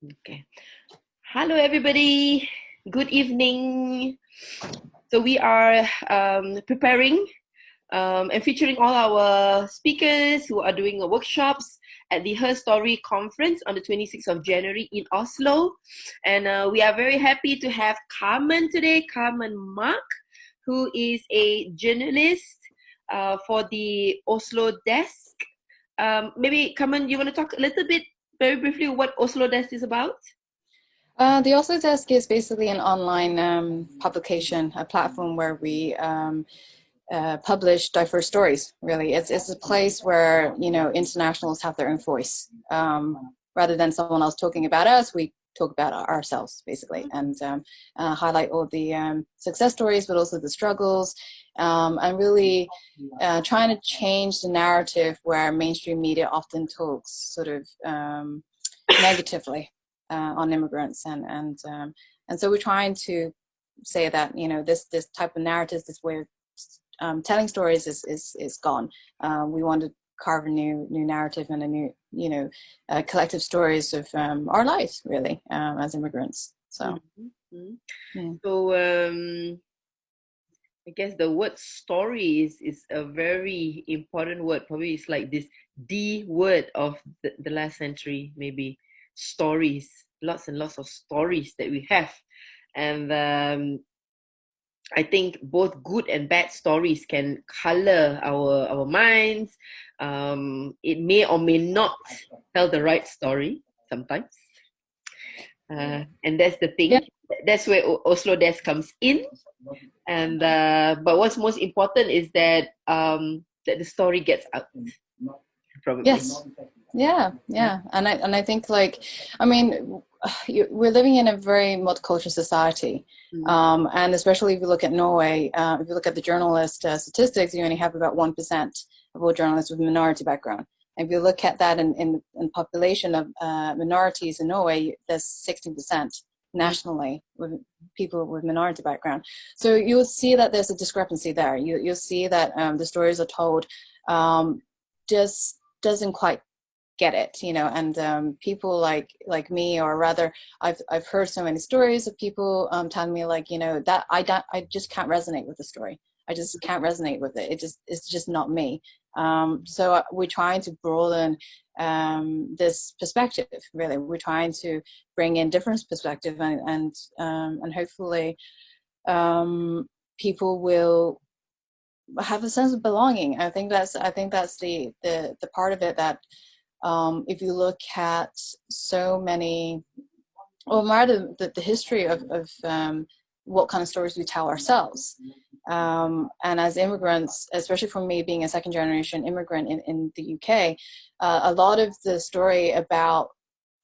Okay. Hello, everybody. Good evening. So we are preparing and featuring all our speakers who are doing workshops at the Her Story conference on the 26th of January in Oslo. And we are very happy to have Ka Man today, Ka Man Mak, who is a journalist for the Oslo desk. Maybe, Ka Man, you want to talk a little bit very briefly what Oslo desk is about? The Oslo Desk is basically an online publication, a platform where we publish diverse stories. Really, it's a place where internationals have their own voice. Rather than someone else talking about us, we talk about ourselves basically, and highlight all the success stories, but also the struggles, and really trying to change the narrative where mainstream media often talks sort of negatively on immigrants, and so we're trying to say that this type of narrative, this way of telling stories is gone. We want to carve a new narrative and a new collective stories of our lives, really, as immigrants. So yeah. So I guess the word story is a very important word. Probably it's like this D word of the last century, maybe. Stories, lots and lots of stories that we have. And I think both good and bad stories can color our minds. It may or may not tell the right story sometimes. And that's the thing. yeah. That's where Oslo Desk comes in. And but what's most important is that that the story gets out. Probably. Yes. Yeah. And I think, like, I mean, we're living in a very multicultural society, and especially if you look at Norway, if you look at the journalist statistics, you only have about 1% of all journalists with minority background. And if you look at that in population of minorities in Norway, there's 16% nationally with people with minority background. So you'll see that there's a discrepancy there. You'll see that the stories are told just doesn't quite get it, and people like me, or rather I've heard so many stories of people telling me, like, that I just can't resonate with the story. I just can't resonate with it. It's just not me. So we're trying to broaden this perspective. Really, we're trying to bring in different perspective, and hopefully people will have a sense of belonging. I think that's the part of it that if you look at so many, or rather the history of what kind of stories we tell ourselves, and as immigrants, especially for me being a second generation immigrant in the UK, a lot of the story about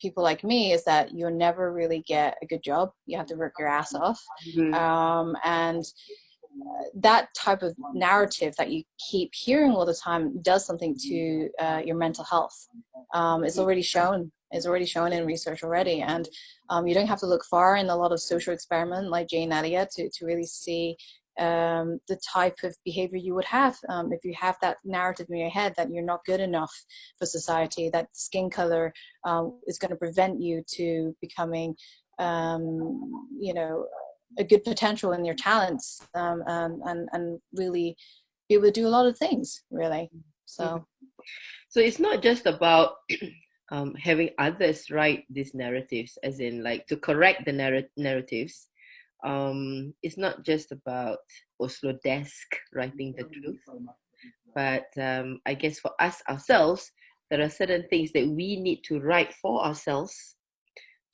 people like me is that you'll never really get a good job. You have to work your ass off. And that type of narrative that you keep hearing all the time does something to your mental health. It's already shown. It's already shown in research already, and you don't have to look far in a lot of social experiment like Jane Elliott to really see the type of behavior you would have if you have that narrative in your head that you're not good enough for society, that skin color is going to prevent you to becoming a good potential in your talents, and really be able to do a lot of things, really. So it's not just about having others write these narratives, as in, like, to correct the narratives. It's not just about Oslo Desk writing the truth, but I guess for us ourselves, there are certain things that we need to write for ourselves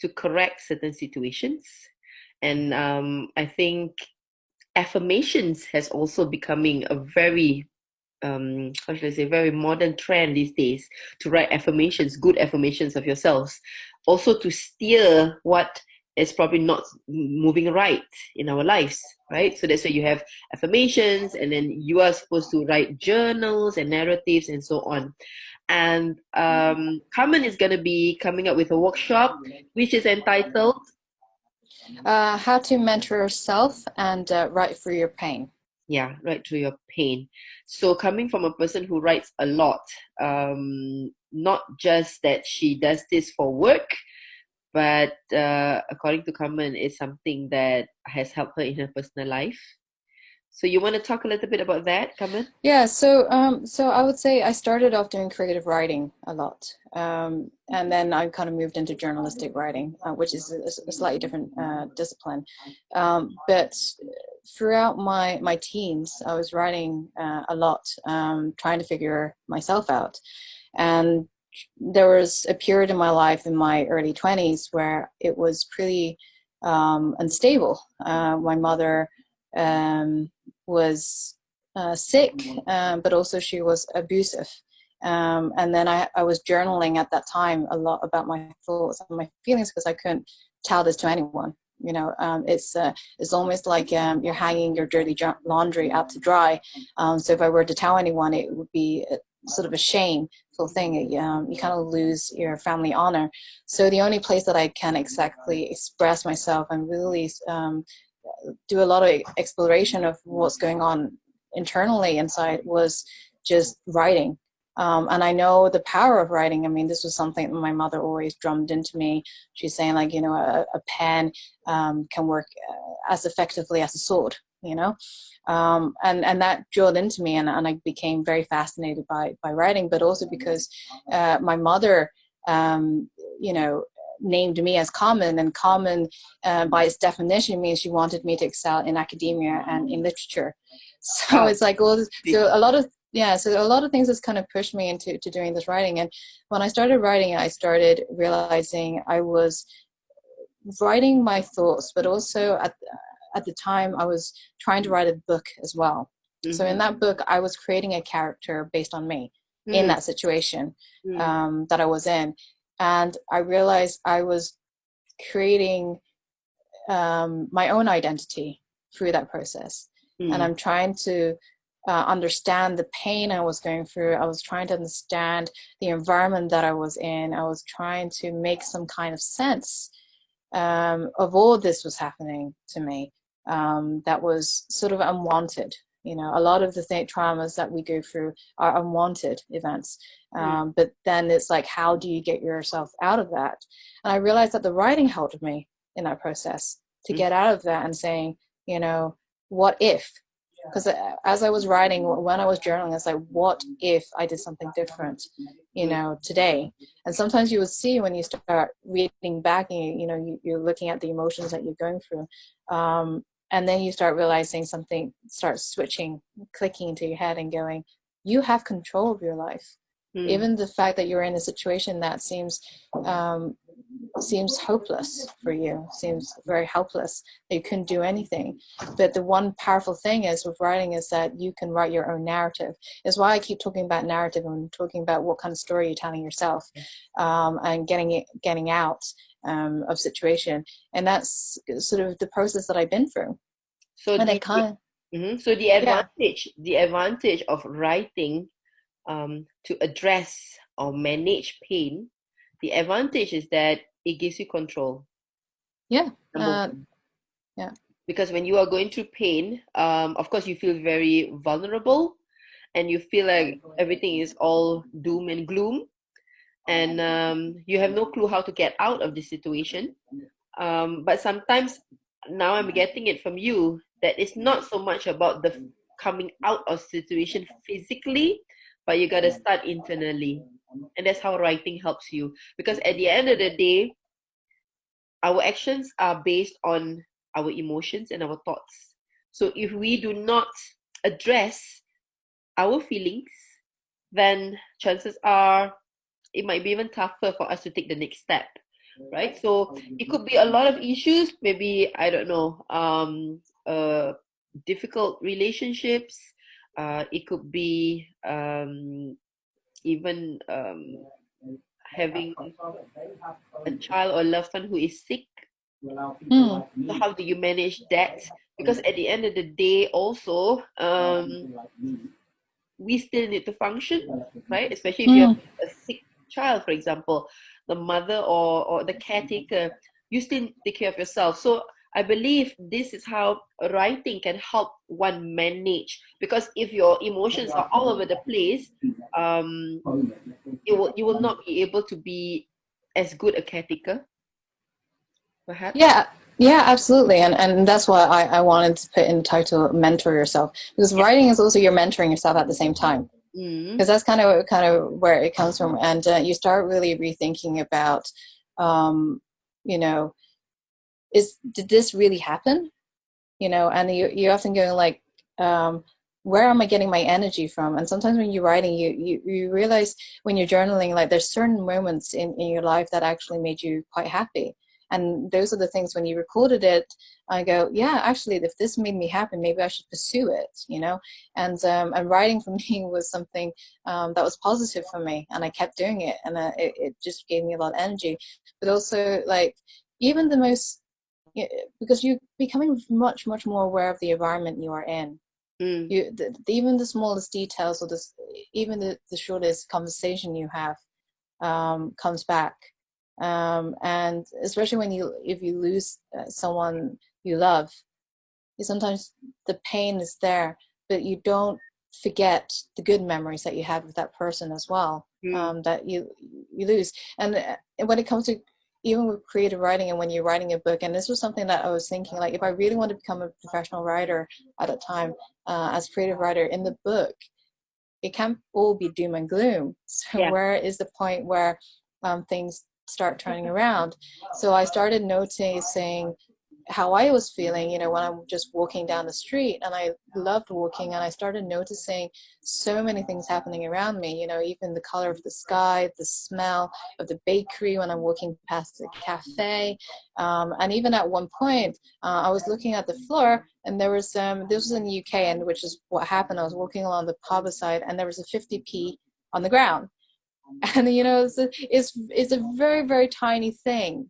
to correct certain situations. And I think affirmations has also becoming a very how should I say, very modern trend these days, to write affirmations, good affirmations of yourselves, also to steer what is probably not moving right in our lives, right? So that's why you have affirmations, and then you are supposed to write journals and narratives and so on. And Ka Man is going to be coming up with a workshop which is entitled how to mentor yourself and write through your pain. Yeah, right through your pain. So coming from a person who writes a lot, not just that she does this for work, but according to Carmen, it's something that has helped her in her personal life. So you want to talk a little bit about that, Carmen? Yeah, so I would say I started off doing creative writing a lot, and then I kind of moved into journalistic writing, which is a slightly different discipline. But throughout my teens, I was writing a lot, trying to figure myself out. And there was a period in my life in my early 20s where it was pretty unstable. My mother was sick, but also she was abusive. And then I was journaling at that time a lot about my thoughts and my feelings because I couldn't tell this to anyone. You know, it's almost like you're hanging your dirty laundry out to dry. So if I were to tell anyone, it would be sort of a shameful thing. You kind of lose your family honor. So the only place that I can exactly express myself and really do a lot of exploration of what's going on internally inside was just writing. And I know the power of writing. I mean, this was something that my mother always drummed into me. She's saying, like, you know, a pen can work as effectively as a sword, you know? And that drilled into me, and I became very fascinated by writing, but also because my mother, you know, named me as common, and common by its definition means she wanted me to excel in academia and in literature. So Wow. it's like all this, so a lot of things has kind of pushed me into doing this writing. And when I started writing, I started realizing I was writing my thoughts, but also at the time I was trying to write a book as well. So in that book, I was creating a character based on me in that situation that I was in. And I realized I was creating my own identity through that process. And I'm trying to understand the pain I was going through. I was trying to understand the environment that I was in. I was trying to make some kind of sense of all this was happening to me that was sort of unwanted. You know, a lot of the traumas that we go through are unwanted events. But then it's like, how do you get yourself out of that? And I realized that the writing helped me in that process to get out of that and saying, you know, what if? Because as I was writing, when I was journaling, it's like, what if I did something different, you know, today? And sometimes you would see when you start reading back, and you know, you're looking at the emotions that you're going through, and then you start realizing something starts switching, clicking into your head, and going, you have control of your life. Even the fact that you're in a situation that seems hopeless for you, seems very helpless, that you couldn't do anything. But the one powerful thing is with writing is that you can write your own narrative. Is why I keep talking about narrative and talking about what kind of story you're telling yourself, and getting out of situation. And that's sort of the process that I've been through. So And the it kind so yeah. the advantage of writing to address or manage pain, the advantage is that it gives you control. Yeah. Number one. Yeah. Because when you are going through pain, of course, you feel very vulnerable and you feel like everything is all doom and gloom, and you have no clue how to get out of the situation. But sometimes now I'm getting it from you that it's not so much about the coming out of situation physically, but you got to start internally. And that's how writing helps you. Because at the end of the day, our actions are based on our emotions and our thoughts. So if we do not address our feelings, then chances are it might be even tougher for us to take the next step, right? So it could be a lot of issues, maybe, I don't know, difficult relationships. It could be even having a child or loved one who is sick. So how do you manage that? Because at the end of the day, also, we still need to function, right? Especially if you have a sick child, for example, the mother or the caretaker, you still need to take care of yourself. So I believe this is how writing can help one manage. Because if your emotions are all over the place, you will not be able to be as good a caretaker. perhaps? Yeah, yeah, absolutely. And that's why I wanted to put in the title Mentor Yourself, because Yeah. writing is also you're mentoring yourself at the same time. Mm, Because that's kind of where it comes from. And you start really rethinking about, um, you know, did this really happen? And you often going like, um, where am I getting my energy from? And sometimes when you're writing, you realize when you're journaling, like there's certain moments in your life that actually made you quite happy. And those are the things when you recorded it, I go, yeah, actually, if this made me happy, maybe I should pursue it. And writing for me was something that was positive for me, and I kept doing it, and it just gave me a lot of energy. But also, like, even the most yeah, because you're becoming much more aware of the environment you are in. mm, Even the smallest details, or even the shortest conversation you have comes back. And especially if you lose someone you love, sometimes the pain is there, but you don't forget the good memories that you had with that person as well, mm, that you lose. And when it comes to even with creative writing, and when you're writing a book, and this was something that I was thinking, like, if I really want to become a professional writer at that time, as a creative writer in the book, it can't all be doom and gloom. So yeah. where is the point where things start turning around? So I started noticing how I was feeling, when I'm just walking down the street, and I loved walking, and I started noticing so many things happening around me, even the color of the sky, the smell of the bakery when I'm walking past the cafe. And even at one point, I was looking at the floor, and there was, this was in the UK, and which is what happened. I was walking along the harbour side, and there was a 50p on the ground. And it's a very, very tiny thing.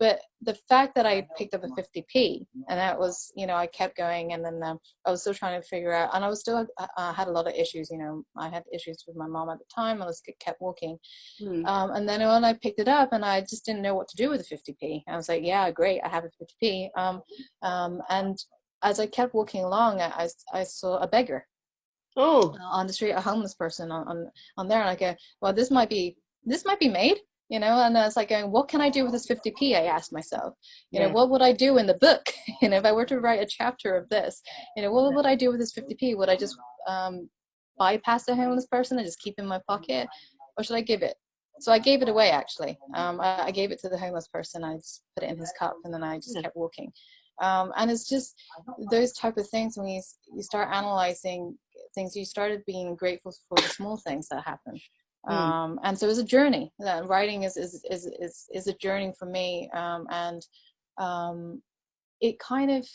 But the fact that I picked up a 50p, and that was, I kept going, and then I was still trying to figure out, and I was still had a lot of issues. I had issues with my mom at the time. I was kept walking, Mm, and then when I picked it up, and I just didn't know what to do with the 50p. I was like, yeah, great, I have a 50p. And as I kept walking along, I saw a beggar oh, on the street, a homeless person on there, and I go, well, this might be made. And I was like going, what can I do with this 50p? I asked myself, yeah. what would I do in the book? If I were to write a chapter of this, what would I do with this 50p? Would I just bypass the homeless person and just keep it in my pocket, or should I give it? So I gave it away, actually. I gave it to the homeless person. I just put it in his cup, and then I just Yeah. kept walking. And it's just those type of things, when you start analyzing things, you started being grateful for the small things that happen. Mm, And so it's a journey. That writing is a journey for me. And um, it kind of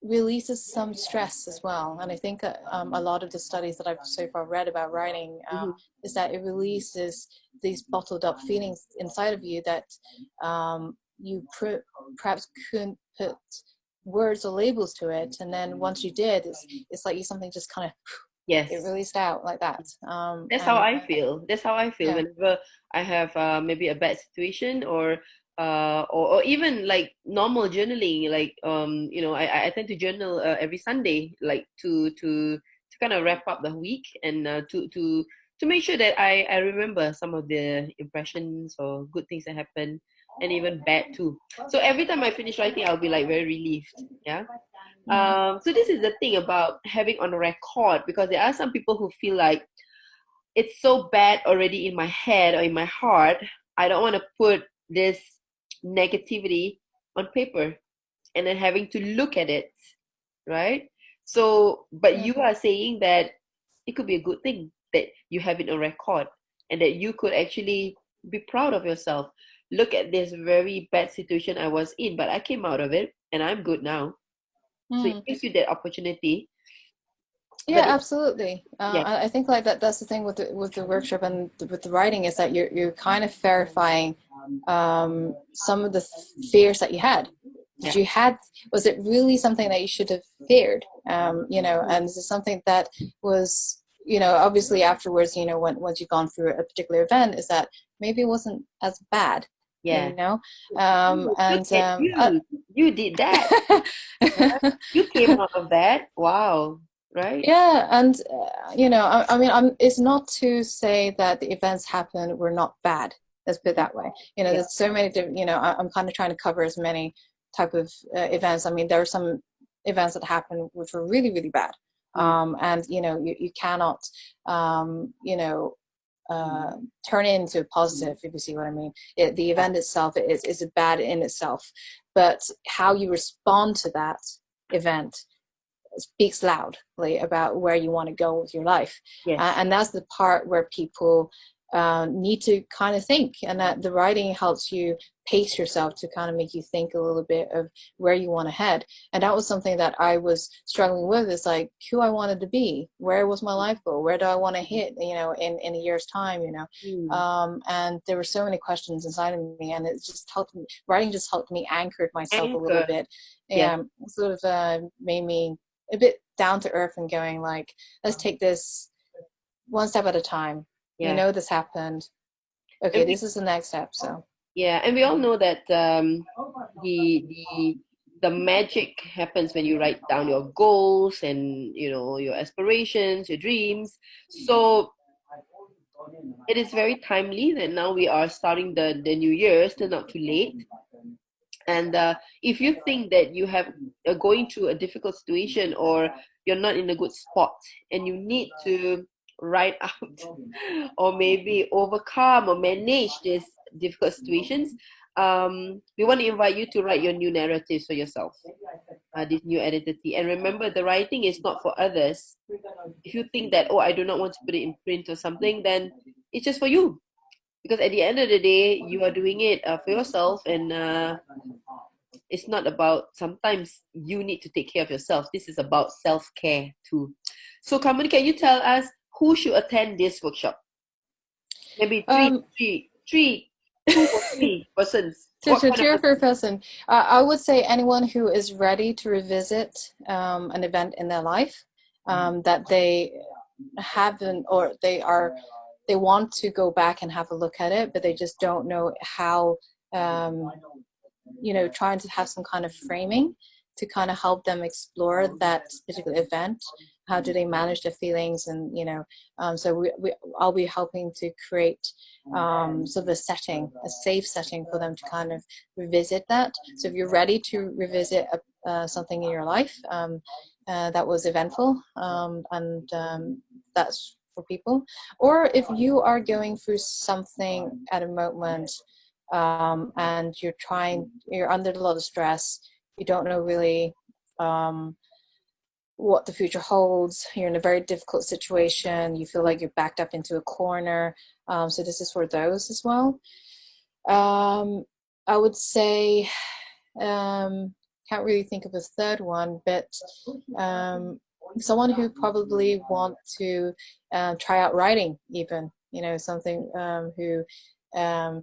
releases some stress as well. And I think a lot of the studies that I've so far read about writing, mhm. is that it releases these bottled up feelings inside of you that you perhaps couldn't put words or labels to it. And then once you did, it's like something just kind of, it Yes. released out like that. That's how And I feel. That's how I feel yeah. whenever I have maybe a bad situation, or even like normal journaling. Like I tend to journal every Sunday, like to kind of wrap up the week, and to make sure that I remember some of the impressions or good things that happen, and even bad too. So every time I finish writing, I'll be like very relieved. Yeah. Mm. So this is the thing about having on a record, because there are some people who feel like it's so bad already in my head or in my heart. I don't want to put this negativity on paper and then having to look at it, right? So, but you Mm. are saying that it could be a good thing that you have it on record, and that you could actually be proud of yourself. Look at this very bad situation I was in, but I came out of it and I'm good now. So it Mm. gives you that opportunity. Yeah, But absolutely. yeah, I think like that's the thing with the workshop and with the writing, is that you're kind of verifying some of the fears that you had. Did yeah. you had Was it really something that you should have feared? And is it something that was, obviously afterwards, once you've gone through a particular event, is that maybe it wasn't as bad, Yeah. Look and at you. You did that. Right? You came out of that. Wow. Right? yeah, and I mean, it's not to say that the events happened were not bad. Let's put it that way. You know, Yeah. there's so many different, you know, I'm kind of trying to cover as many type of events. I mean, there are some events that happen which were really, really bad. Mm. And, you know, you cannot, you know, turn it into a positive, if you see what I mean. The event itself is bad in itself, but how you respond to that event speaks loudly about where you want to go with your life. Yes. And that's the part where people need to kind of think, and that the writing helps you pace yourself to kind of make you think a little bit of where you want to head. And that was something that I was struggling with, is like who I wanted to be, where was my life goal, where do I want to hit, you know, in a year's time, you know. Mm. And there were so many questions inside of me, and it just helped me, writing just helped me anchored myself a little Anchor. bit, Yes. and sort of made me a bit down to earth and going like, let's take this one step at a time. We Yeah. know this happened. Okay, And we, this is the next step. So yeah, and we all know that the the the magic happens when you write down your goals and your aspirations, your dreams. So it is very timely that now we are starting the new year, still not too late. And if you think that you have going through a difficult situation, or you're not in a good spot and you need to write out or maybe overcome or manage these difficult situations, we want to invite you to write your new narratives for yourself, this new identity. And remember, the writing is not for others. If you think that, oh, I do not want to put it in print or something, then it's just for you. Because at the end of the day, you are doing it for yourself, and it's not about, sometimes you need to take care of yourself. This is about self-care too. So Kamini, can you tell us who should attend this workshop? Maybe um two or three persons. to, What to, kind to of your person? first person, I would say anyone who is ready to revisit an event in their life that they haven't, or they want to go back and have a look at it, but they just don't know how. You know, trying to have some kind of framing to kind of help them explore that particular event. How do they manage their feelings? And you know, so I'll be helping to create sort of a setting, a safe setting for them to kind of revisit that. So if you're ready to revisit something in your life that was eventful, and that's for people, or if you are going through something at a moment and you're under a lot of stress, you don't know really what the future holds, you're in a very difficult situation, you feel like you're backed up into a corner, so this is for those as well. I would say, can't really think of a third one, but someone who probably want to try out writing, even, you know, something who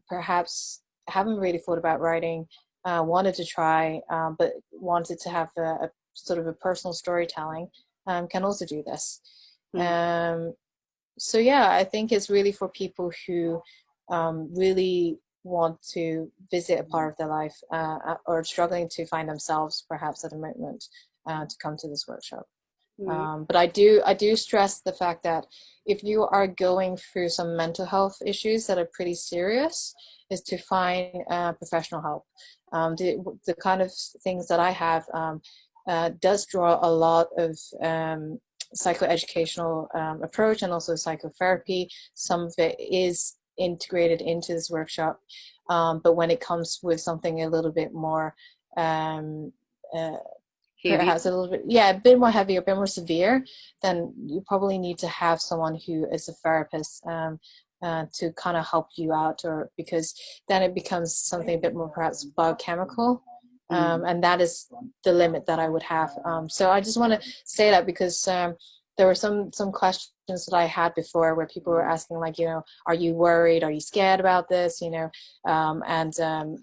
perhaps haven't really thought about writing, wanted to try, but wanted to have a sort of a personal storytelling, can also do this. Hmm. So yeah, I think it's really for people who really want to visit a part of their life, or struggling to find themselves perhaps at the moment, to come to this workshop. Hmm. But I do stress the fact that if you are going through some mental health issues that are pretty serious, is to find professional help. The kind of things that I have does draw a lot of psychoeducational approach, and also psychotherapy. Some of it is integrated into this workshop, but when it comes with something a little bit more um, uh, Heavy. perhaps a little bit, yeah, a bit more heavy, a bit more severe, then you probably need to have someone who is a therapist to kind of help you out, or because then it becomes something a bit more perhaps biochemical, Hmm. and that is the limit that I would have. So I just want to say that because there were some questions that I had before where people were asking, like, you know, are you worried? Are you scared about this? You know, and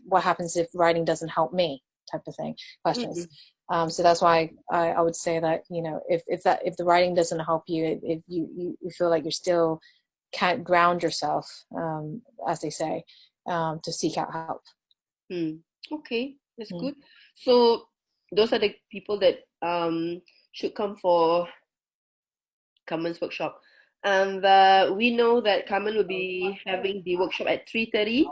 what happens if writing doesn't help me? Type of thing, questions. Mm-mm. So that's why I would say that, you know, if the writing doesn't help you, if you feel like you still can't ground yourself, as they say, to seek out help. Hmm. Okay, that's Mm. good. So those are the people that should come for Kaman's workshop. And we know that Carmen will be having the workshop at 3:30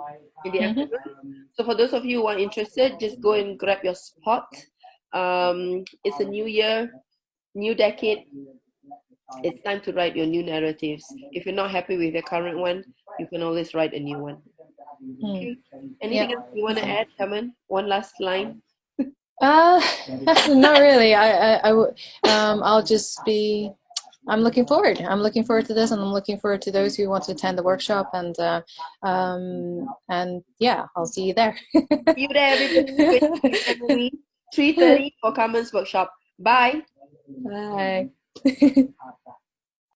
in the Mm-hmm. afternoon. So for those of you who are interested, just go and grab your spot. It's a new year, new decade. It's time to write your new narratives. If you're not happy with your current one, you can always write a new one. Mm. Okay. Yeah. Anything else you want to add, Carmen? One last line. Uh, not really. I'll just be. I'm looking forward. I'm looking forward to this, and I'm looking forward to those who want to attend the workshop. And yeah, I'll see you there. See you there, everybody. 26th January, 3:30 for Carmen's workshop. Bye. Bye.